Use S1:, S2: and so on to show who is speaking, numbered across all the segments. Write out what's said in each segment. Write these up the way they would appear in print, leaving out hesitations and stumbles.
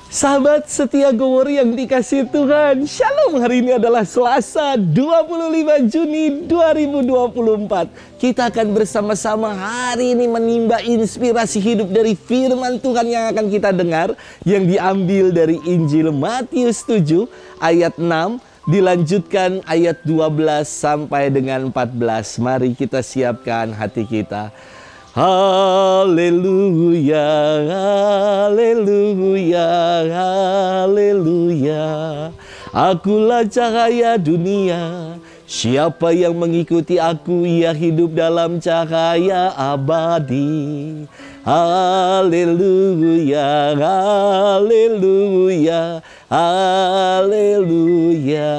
S1: Sahabat setia Gowori yang dikasih Tuhan, Shalom. Hari ini adalah Selasa 25 Juni 2024. Kita akan bersama-sama hari ini menimba inspirasi hidup dari firman Tuhan yang akan kita dengar, yang diambil dari Injil Matius 7 ayat 6, dilanjutkan ayat 12 sampai dengan 14. Mari kita siapkan hati kita. Haleluya, haleluya, haleluya. Akulah cahaya dunia. Siapa yang mengikuti aku, ia hidup dalam cahaya abadi. Haleluya, haleluya, haleluya.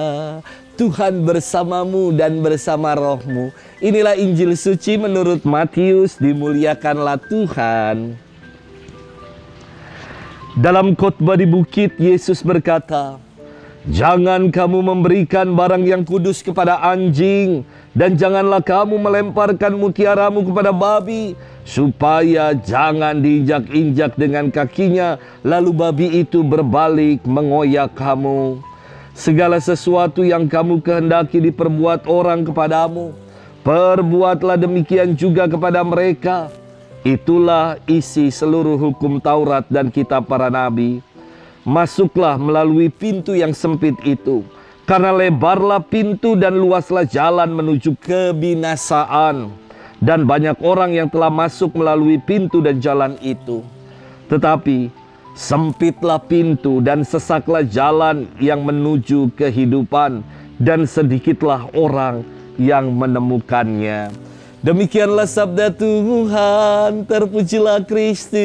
S1: Tuhan bersamamu dan bersama rohmu. Inilah Injil suci menurut Matius. Dimuliakanlah Tuhan. Dalam khotbah di bukit, Yesus berkata, "Jangan kamu memberikan barang yang kudus kepada anjing, dan janganlah kamu melemparkan mutiaramu kepada babi, supaya jangan diinjak-injak dengan kakinya, lalu babi itu berbalik mengoyak kamu. Segala sesuatu yang kamu kehendaki diperbuat orang kepadamu, perbuatlah demikian juga kepada mereka. Itulah isi seluruh hukum Taurat dan kitab para nabi. Masuklah melalui pintu yang sempit itu, karena lebarlah pintu dan luaslah jalan menuju kebinasaan, dan banyak orang yang telah masuk melalui pintu dan jalan itu. Tetapi sempitlah pintu dan sesaklah jalan yang menuju kehidupan, dan sedikitlah orang yang menemukannya." Demikianlah sabda Tuhan. Terpujilah Kristus.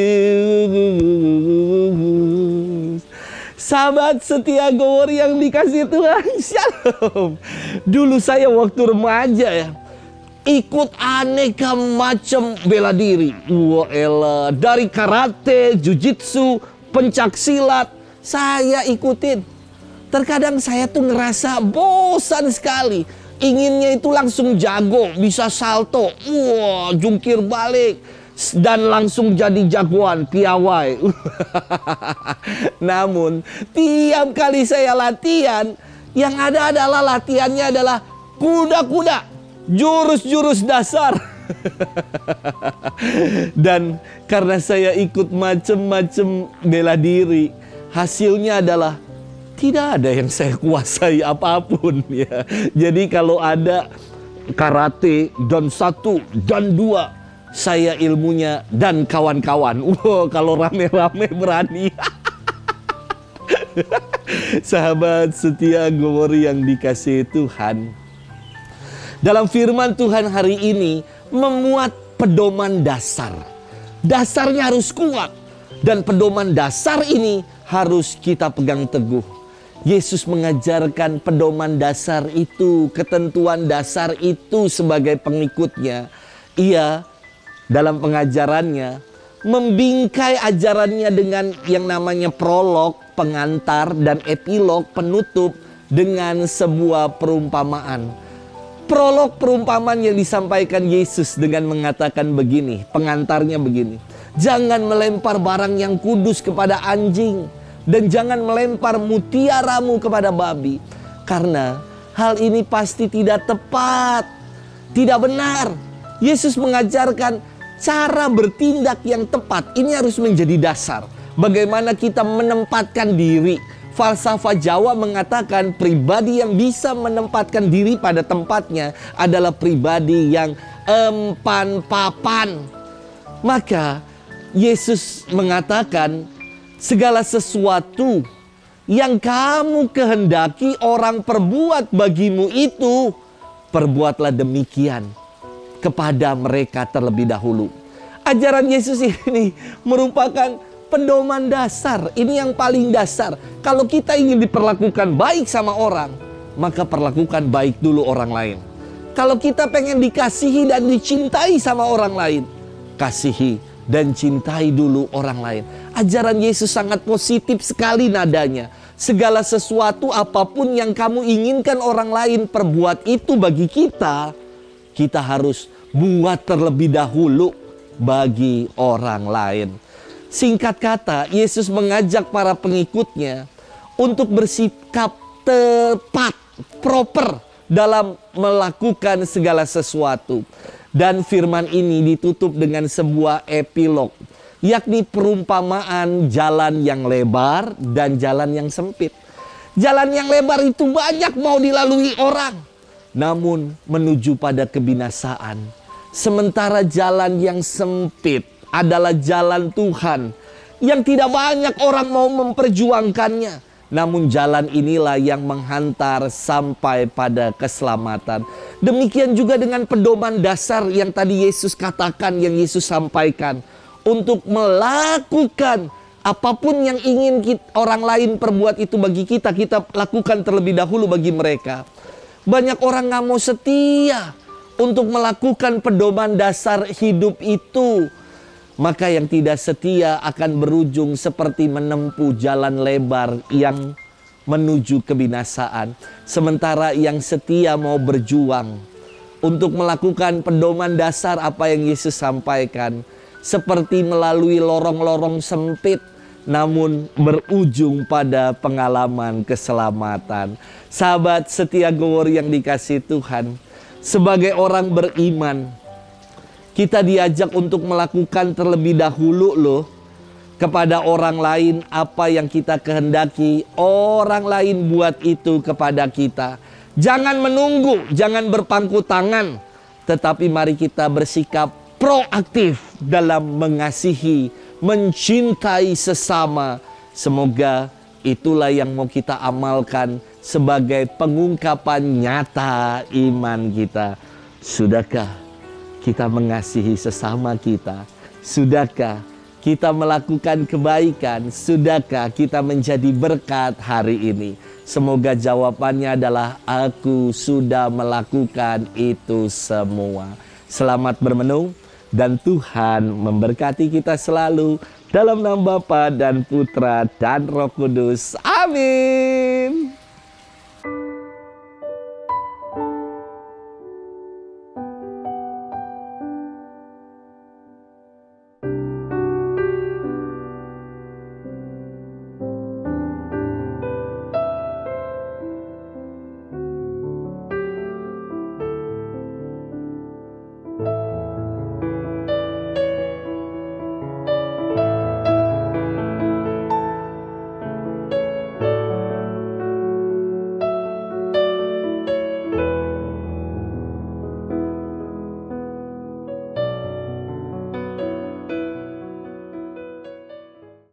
S1: Sahabat setia Gowori yang dikasih Tuhan, Shalom. Dulu saya waktu remaja ya, ikut aneka macam bela diri. Wah elah, dari karate, jujitsu, pencak silat, saya ikutin. Terkadang saya tuh ngerasa bosan sekali. Inginnya itu langsung jago, bisa salto, wah, jungkir balik, dan langsung jadi jagoan, piawai. Namun, tiap kali saya latihan, yang ada adalah latihannya adalah kuda-kuda, jurus-jurus dasar. Dan karena saya ikut macem-macem bela diri, hasilnya adalah tidak ada yang saya kuasai apapun ya. Jadi kalau ada karate dan 1 dan 2, saya ilmunya dan kawan-kawan. Kalau rame-rame berani. Sahabat setia Gowori yang dikasihi Tuhan, dalam firman Tuhan hari ini memuat pedoman dasar. Dasarnya harus kuat, dan pedoman dasar ini harus kita pegang teguh. Yesus mengajarkan pedoman dasar itu, ketentuan dasar itu sebagai pengikutnya. Ia dalam pengajarannya membingkai ajarannya dengan yang namanya prolog, pengantar, dan epilog, penutup, dengan sebuah perumpamaan. Prolog perumpamaan yang disampaikan Yesus dengan mengatakan begini, pengantarnya begini: "Jangan melempar barang yang kudus kepada anjing, dan jangan melempar mutiaramu kepada babi, karena hal ini pasti tidak tepat, tidak benar." Yesus mengajarkan cara bertindak yang tepat. Ini harus menjadi dasar bagaimana kita menempatkan diri. Falsafah Jawa mengatakan pribadi yang bisa menempatkan diri pada tempatnya adalah pribadi yang empan papan. Maka Yesus mengatakan, segala sesuatu yang kamu kehendaki orang perbuat bagimu itu, perbuatlah demikian kepada mereka terlebih dahulu. Ajaran Yesus ini merupakan pedoman dasar. Ini yang paling dasar. Kalau kita ingin diperlakukan baik sama orang, maka perlakukan baik dulu orang lain. Kalau kita pengen dikasihi dan dicintai sama orang lain, kasihi dan cintai dulu orang lain. Ajaran Yesus sangat positif sekali nadanya. Segala sesuatu apapun yang kamu inginkan orang lain perbuat itu bagi kita, kita harus buat terlebih dahulu bagi orang lain. Singkat kata, Yesus mengajak para pengikutnya untuk bersikap tepat, proper dalam melakukan segala sesuatu. Dan firman ini ditutup dengan sebuah epilog, yakni perumpamaan jalan yang lebar dan jalan yang sempit. Jalan yang lebar itu banyak mau dilalui orang, namun menuju pada kebinasaan. Sementara jalan yang sempit adalah jalan Tuhan yang tidak banyak orang mau memperjuangkannya. Namun jalan inilah yang menghantar sampai pada keselamatan. Demikian juga dengan pedoman dasar yang tadi Yesus katakan, yang Yesus sampaikan. Untuk melakukan apapun yang ingin orang lain perbuat itu bagi kita, kita lakukan terlebih dahulu bagi mereka. Banyak orang gak mau setia untuk melakukan pedoman dasar hidup itu. Maka yang tidak setia akan berujung seperti menempuh jalan lebar yang menuju kebinasaan. Sementara yang setia mau berjuang untuk melakukan pedoman dasar apa yang Yesus sampaikan. Seperti melalui lorong-lorong sempit, namun berujung pada pengalaman keselamatan. Sahabat setia Gowor yang dikasihi Tuhan, sebagai orang beriman, kita diajak untuk melakukan terlebih dahulu loh kepada orang lain apa yang kita kehendaki orang lain buat itu kepada kita. Jangan menunggu, jangan berpangku tangan, tetapi mari kita bersikap proaktif dalam mengasihi, mencintai sesama. Semoga itulah yang mau kita amalkan sebagai pengungkapan nyata iman kita. Sudahkah kita mengasihi sesama kita? Sudahkah kita melakukan kebaikan? Sudahkah kita menjadi berkat hari ini? Semoga jawabannya adalah aku sudah melakukan itu semua. Selamat bermenung dan Tuhan memberkati kita selalu. Dalam nama Bapa dan Putra dan Roh Kudus. Amin.